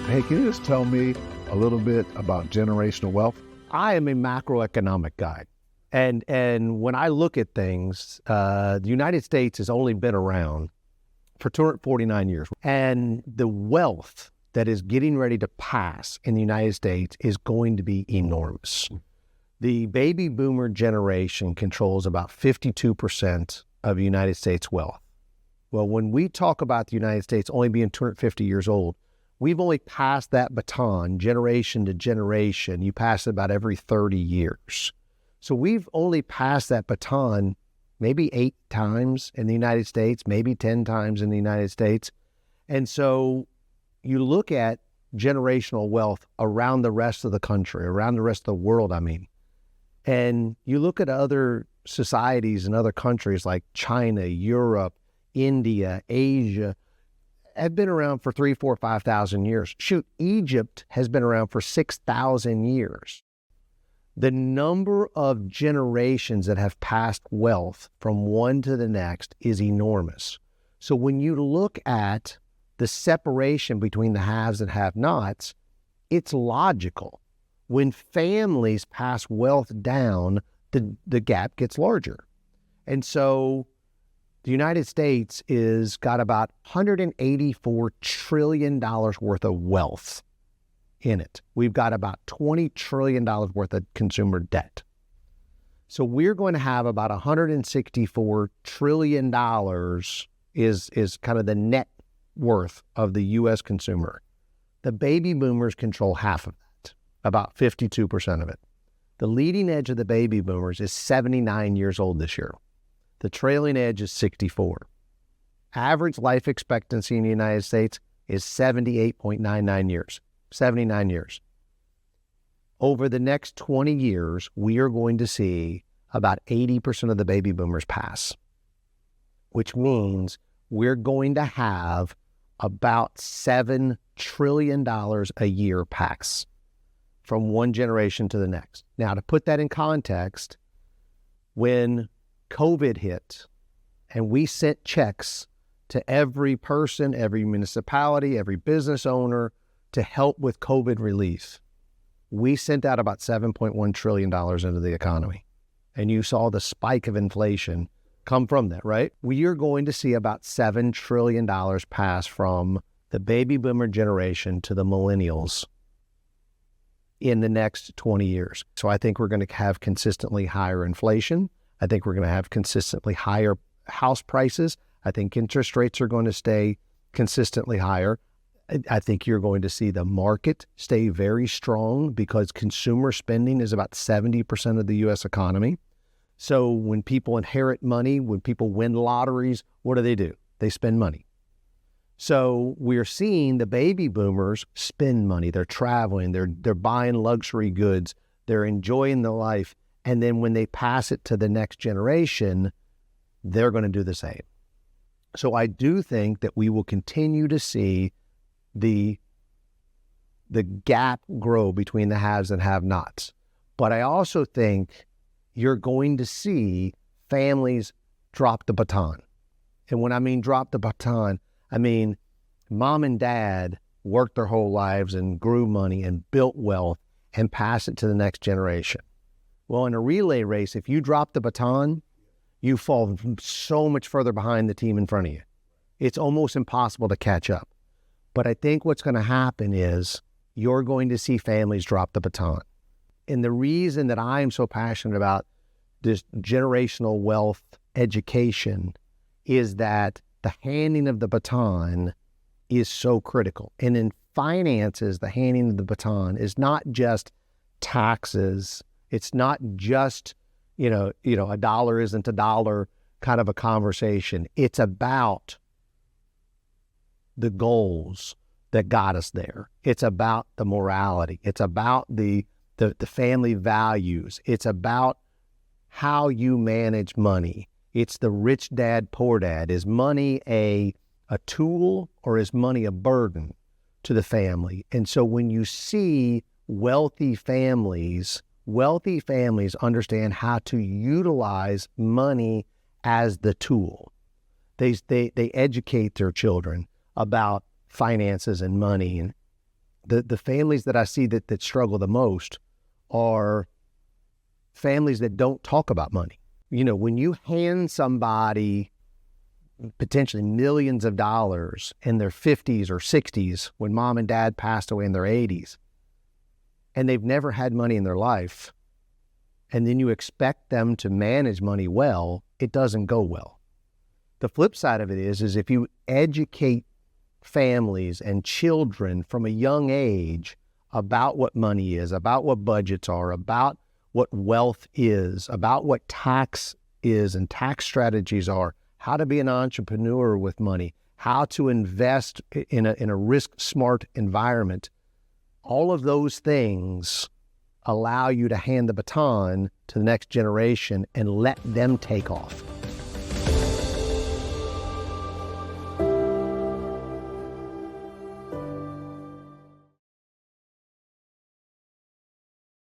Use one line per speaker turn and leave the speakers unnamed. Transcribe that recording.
Hey, can you just tell me a little bit about generational wealth?
I am a macroeconomic guy. And when I look at things, the United States has only been around for 249 years. And the wealth that is getting ready to pass in the United States is going to be enormous. The baby boomer generation controls about 52% of the United States wealth. Well, when we talk about the United States only being 250 years old, we've only passed that baton generation to generation. You pass it about every 30 years. So we've only passed that baton maybe 8 times in the United States, maybe 10 times in the United States. And so you look at generational wealth around the rest of the country, around the rest of the world, and you look at other societies and other countries like China, Europe, India, Asia, have been around for 3,000, 4,000, 5,000 years. Shoot, Egypt has been around for 6,000 years. The number of generations that have passed wealth from one to the next is enormous. So when you look at the separation between the haves and have-nots, it's logical. When families pass wealth down, the gap gets larger. And so the United States is got about $184 trillion worth of wealth in it. We've got about $20 trillion worth of consumer debt. So we're going to have about $164 trillion is kind of the net worth of the U.S. consumer. The baby boomers control half of that, about 52% of it. The leading edge of the baby boomers is 79 years old this year. The trailing edge is 64. Average life expectancy in the United States is 78.99 years, 79 years. Over the next 20 years, we are going to see about 80% of the baby boomers pass, which means we're going to have about $7 trillion a year pass from one generation to the next. Now, to put that in context, when COVID hit and we sent checks to every person, every municipality, every business owner to help with COVID relief, we sent out about $7.1 trillion into the economy. And you saw the spike of inflation come from that, right? We are going to see about $7 trillion pass from the baby boomer generation to the millennials in the next 20 years. So I think we're going to have consistently higher inflation. I think we're going to have consistently higher house prices. I think interest rates are going to stay consistently higher. I think you're going to see the market stay very strong because consumer spending is about 70% of the U.S. economy. So when people inherit money, when people win lotteries, what do? They spend money. So we're seeing the baby boomers spend money. They're traveling. They're buying luxury goods. They're enjoying the life. And then when they pass it to the next generation, they're going to do the same. So I do think that we will continue to see the gap grow between the haves and have-nots. But I also think you're going to see families drop the baton. And when I mean drop the baton, I mean mom and dad worked their whole lives and grew money and built wealth and pass it to the next generation. Well, in a relay race, if you drop the baton, you fall so much further behind the team in front of you. It's almost impossible to catch up. But I think what's going to happen is you're going to see families drop the baton. And the reason that I am so passionate about this generational wealth education is that the handing of the baton is so critical. And in finances, the handing of the baton is not just taxes. It's not just, a dollar isn't a dollar kind of a conversation. It's about the goals that got us there. It's about the morality. It's about the family values. It's about how you manage money. It's the rich dad, poor dad. Is money a tool or is money a burden to the family? And so when you see wealthy families understand how to utilize money as the tool. They educate their children about finances and money. And the families that I see that struggle the most are families that don't talk about money. You know, when you hand somebody potentially millions of dollars in their 50s or 60s, when mom and dad passed away in their 80s, and they've never had money in their life, and then you expect them to manage money well, it doesn't go well. The flip side of it is if you educate families and children from a young age about what money is, about what budgets are, about what wealth is, about what tax is and tax strategies are, how to be an entrepreneur with money, how to invest in a risk-smart environment, all of those things allow you to hand the baton to the next generation and let them take off.